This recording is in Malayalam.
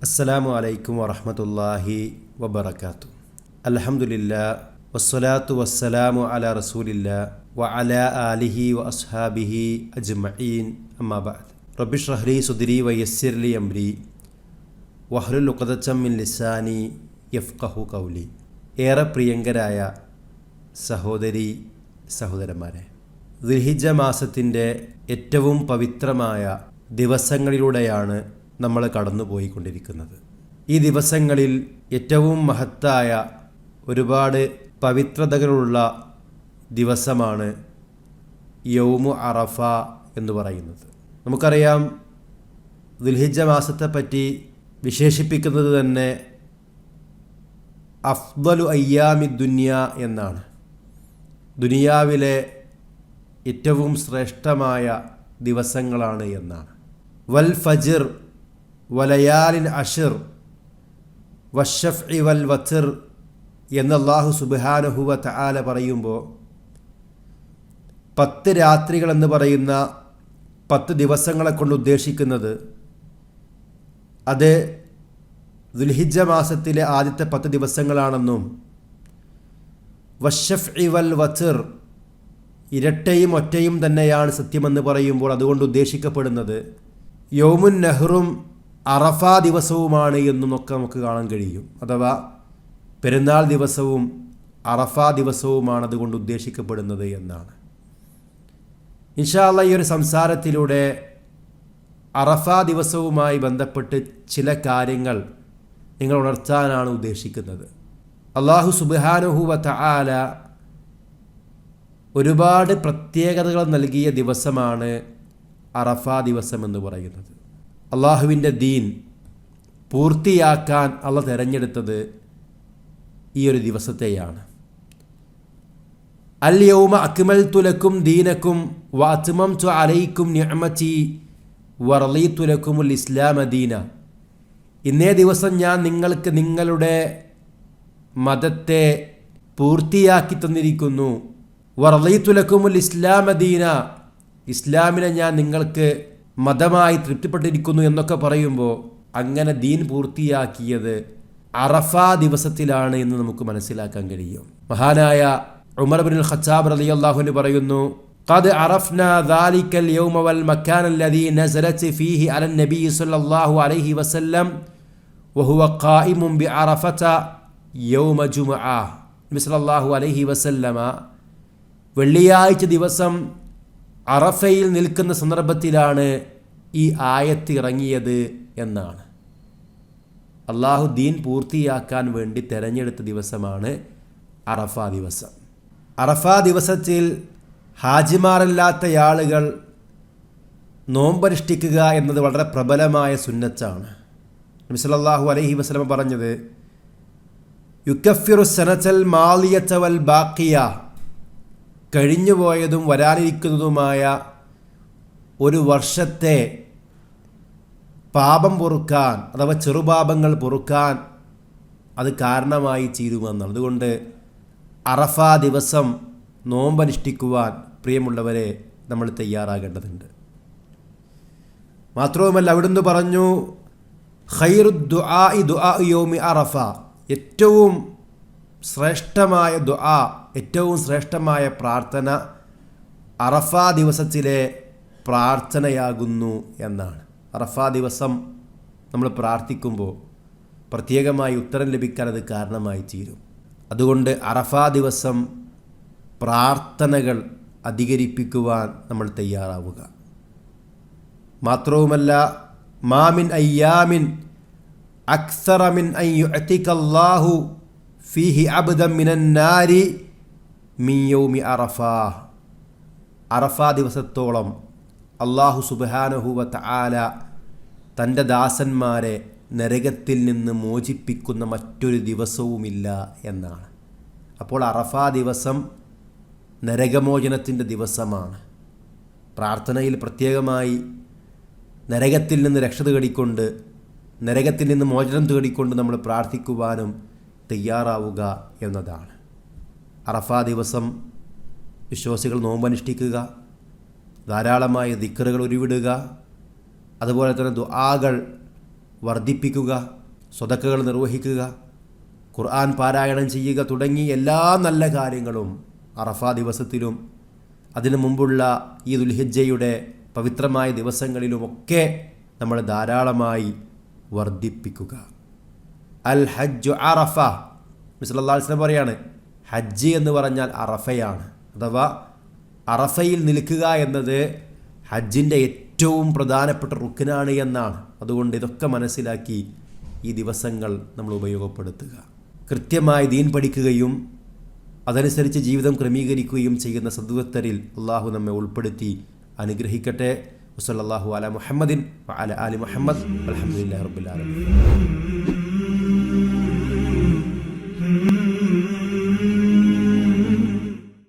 അസ്സലാമു അലൈക്കും വറഹ്മത്തുള്ളാഹി വബറകാതുഹു. അൽഹംദുലില്ലാ വസ്സലാത്തു വസ്സലാമു അലാ റസൂലില്ലാ വഅലാ ആലിഹി വഅസ്ഹാബിഹി അജ്മഈൻ. അമ്മാ ബഅദ്. റബ്ബി ഇശ്റഹ് ലി സുദ്രി വയസ്സിർ ലി അംരി വഹ്ലുൽ ഉഖ്ദതം മിൻ ലിസാനി യഫ്ഖഹു ഖൗലി. ഏറെ പ്രിയങ്കരായ സഹോദരി സഹോദരന്മാരെ, ദുൽഹിജ്ജ മാസത്തിൻ്റെ ഏറ്റവും പവിത്രമായ ദിവസങ്ങളിലൂടെയാണ് നമ്മൾ കടന്നുപോയിക്കൊണ്ടിരിക്കുന്നത്. ഈ ദിവസങ്ങളിൽ ഏറ്റവും മഹത്തായ ഒരുപാട് പവിത്രതകളുള്ള ദിവസമാണ് യൗമു അറഫ എന്ന് പറയുന്നത്. നമുക്കറിയാം, ദുൽഹിജ്ജ മാസത്തെപ്പറ്റി വിശേഷിപ്പിക്കുന്നത് തന്നെ അഫ്ദലു അയ്യാമി ദുനിയ എന്നാണ്. ദുനിയാവിലെ ഏറ്റവും ശ്രേഷ്ഠമായ ദിവസങ്ങളാണ് എന്നാണ്. വൽ ഫജ്ർ വലയാലിൻ അഷ്ർ വശഫ്ഇ വൽ വത്ർ എന്ന് അല്ലാഹു സുബ്ഹാനഹു വ തആല പറയുമ്പോൾ 10 രാത്രികൾ എന്ന് പറയുന്ന 10 ദിവസങ്ങളെ കൊണ്ട് ഉദ്ദേശിക്കുന്നത് അത് ദുൽഹിജ്ജ മാസത്തിലെ ആദ്യത്തെ 10 ദിവസങ്ങളാണെന്നും വശഫ്ഇ വൽ വത്ർ ഇരട്ടയും ഒറ്റയും തന്നെയാണ് സത്യമെന്ന് പറയുമ്പോൾ അതുകൊണ്ട് ഉദ്ദേശിക്കപ്പെടുന്നത് യൗമുൻ നഹ്റും അറഫ ദിവസവുമാണ് എന്നൊക്കെ നമുക്ക് കാണാൻ കഴിയും. അഥവാ പെരുന്നാൾ ദിവസവും അറഫ ദിവസവുമാണ് അതുകൊണ്ട് ഉദ്ദേശിക്കപ്പെടുന്നത് എന്നാണ്. ഇൻഷാ അല്ലാഹ് ഈ ഒരു സംസാരത്തിലൂടെ അറഫ ദിവസവുമായി ബന്ധപ്പെട്ട് ചില കാര്യങ്ങൾ നിങ്ങൾ ഉണർത്താനാണ് ഉദ്ദേശിക്കുന്നത്. അല്ലാഹു സുബ്ഹാനഹു വ തആല ഒരുപാട് പ്രത്യേകതകൾ നൽകിയ ദിവസമാണ് അറഫ ദിവസം എന്ന് പറയുന്നത്. അള്ളാഹുവിൻ്റെ ദീൻ പൂർത്തിയാക്കാൻ അള്ളാഹ് തിരഞ്ഞെടുത്തത് ഈ ഒരു ദിവസത്തെയാണ്. അൽ യൗമ അക്മൽതു ലക്കും ദീനക്കും വഅത്മംതു അലൈക്കും നിഅമതി വറളീതു ലക്കുമുൽ ഇസ്ലാമ ദീന. ഇന്നേ ദിവസം ഞാൻ നിങ്ങൾക്ക് നിങ്ങളുടെ മതത്തെ പൂർത്തിയാക്കി തന്നിരിക്കുന്നു. വറളീതു ലക്കുമുൽ ഇസ്ലാമ ദീന, ഇസ്ലാമിനെ ഞാൻ നിങ്ങൾക്ക് മതമായി തൃപ്തിപ്പെട്ടിരിക്കുന്നു എന്നൊക്കെ പറയുമ്പോൾ അങ്ങനെ ദീൻ പൂർത്തിയാക്കിയത് അറഫ ദിവസത്തിലാണ് എന്ന് നമുക്ക് മനസ്സിലാക്കാൻ കഴിയും. മഹാനായ ഉമർ ഇബ്നുൽ ഖത്താബ് റളിയല്ലാഹു അൻഹു പറയുന്നു, ഖദ് അറഫ്നാ ദാലിക്കൽ യൗമ വൽ മകാൻ അല്ലദീ നസലത് ഫീഹി അലൻ നബി സ്വല്ലല്ലാഹു അലൈഹി വസല്ലം വഹുവ ഖായിമുൻ ബിഅറഫത യൗമ ജുമുഅ. നബി സ്വല്ലല്ലാഹു അലൈഹി വസല്ലമ വെള്ളിയാഴ്ച ദിവസം അറഫയിൽ നിൽക്കുന്ന സന്ദർഭത്തിലാണ് ഈ ആയത്ത് ഇറങ്ങിയത് എന്നാണ്. അള്ളാഹു ദീൻ പൂർത്തിയാക്കാൻ വേണ്ടി തിരഞ്ഞെടുത്ത ദിവസമാണ് അറഫ ദിവസം. അറഫ ദിവസത്തിൽ ഹാജിമാരല്ലാത്ത ആളുകൾ നോമ്പനുഷ്ഠിക്കുക എന്നത് വളരെ പ്രബലമായ സുന്നത്താണ്. നബി സല്ലല്ലാഹു അലൈഹി വസല്ലം പറഞ്ഞത്, യുകഫിറു സനതൽ മാളിയത വൽ ബാഖിയ, കഴിഞ്ഞുപോയതും വരാനിരിക്കുന്നതുമായ ഒരു വർഷത്തെ പാപം പൊറുക്കാൻ അഥവാ ചെറുപാപങ്ങൾ പൊറുക്കാൻ അത് കാരണമായി തീരുമെന്നാണ്. അതുകൊണ്ട് അറഫ ദിവസം നോമ്പനുഷ്ഠിക്കുവാൻ പ്രിയമുള്ളവരെ നമ്മൾ തയ്യാറാകേണ്ടതുണ്ട്. മാത്രവുമല്ല, അവിടുന്ന് പറഞ്ഞു, ഖൈറു ദുആഇ ദുആഉ യൗമി അറഫ, ഏറ്റവും ശ്രേഷ്ഠമായ ദുആ, ഏറ്റവും ശ്രേഷ്ഠമായ പ്രാർത്ഥന അറഫ ദിവസത്തിലെ പ്രാർത്ഥനയാകുന്നു എന്നാണ്. അറഫ ദിവസം നമ്മൾ പ്രാർത്ഥിക്കുമ്പോൾ പ്രത്യേകമായി ഉത്തരം ലഭിക്കാൻ അത് കാരണമായി തീരും. അതുകൊണ്ട് അറഫ ദിവസം പ്രാർത്ഥനകൾ അധികരിപ്പിക്കുവാൻ നമ്മൾ തയ്യാറാവുക. മാത്രവുമല്ല, മാമിൻ അയ്യാമിൻ അക്സറ മിൻ അൻ യുഅതികല്ലാഹു ഫീഹി അബ്ദൻ മിനൻ നാരി മിൻ യൗമി അറഫ. അറഫ ദിവസത്തോളം അല്ലാഹു സുബ്ഹാനഹു വ തആല തൻ്റെ ദാസന്മാരെ നരകത്തിൽ നിന്ന് മോചിപ്പിക്കുന്ന മറ്റൊരു ദിവസവുമില്ല എന്നാണ്. അപ്പോൾ അറഫ ദിവസം നരകമോചനത്തിൻ്റെ ദിവസമാണ്. പ്രാർത്ഥനയിൽ പ്രത്യേകമായി നരകത്തിൽ നിന്ന് രക്ഷ തേടിക്കൊണ്ട്, നരകത്തിൽ നിന്ന് മോചനം തേടിക്കൊണ്ട് നമ്മൾ പ്രാർത്ഥിക്കുവാനും തയ്യാറാവുക എന്നതാണ്. അറഫ ദിവസം വിശ്വാസികൾ നോമ്പനുഷ്ഠിക്കുക, ധാരാളമായ ദിക്റുകൾ ഉരുവിടുക, അതുപോലെ തന്നെ ദുആകൾ വർദ്ധിപ്പിക്കുക, സ്വതക്കകൾ നിർവഹിക്കുക, ഖുർആൻ പാരായണം ചെയ്യുക തുടങ്ങി എല്ലാ നല്ല കാര്യങ്ങളും അറഫാ ദിവസത്തിലും അതിനു മുമ്പുള്ള ഈ ദുൽഹിജ്ജയുടെ പവിത്രമായ ദിവസങ്ങളിലുമൊക്കെ നമ്മൾ ധാരാളമായി വർദ്ധിപ്പിക്കുക. അൽ ഹജ്ജു അറഫ, നബി സല്ലല്ലാഹു അലൈഹി വസല്ലം പറയാണ്, ഹജ്ജ് എന്ന് പറഞ്ഞാൽ അറഫയാണ്. അഥവാ അറഫയിൽ നിൽക്കുക എന്നത് ഹജ്ജിൻ്റെ ഏറ്റവും പ്രധാനപ്പെട്ട റുക്നാണ് എന്നാണ്. അതുകൊണ്ട് ഇതൊക്കെ മനസ്സിലാക്കി ഈ ദിവസങ്ങൾ നമ്മൾ ഉപയോഗപ്പെടുത്തുക. കൃത്യമായി ദീൻ പഠിക്കുകയും അതനുസരിച്ച് ജീവിതം ക്രമീകരിക്കുകയും ചെയ്യുന്ന സദ്വത്തരിൽ അള്ളാഹു നമ്മെ ഉൾപ്പെടുത്തി അനുഗ്രഹിക്കട്ടെ. വസല്ലല്ലാഹു അലാ മുഹമ്മദിൻ വഅലാ ആലി മുഹമ്മദ്. അൽഹംദുലില്ലാഹി റബ്ബിൽ ആലമീൻ.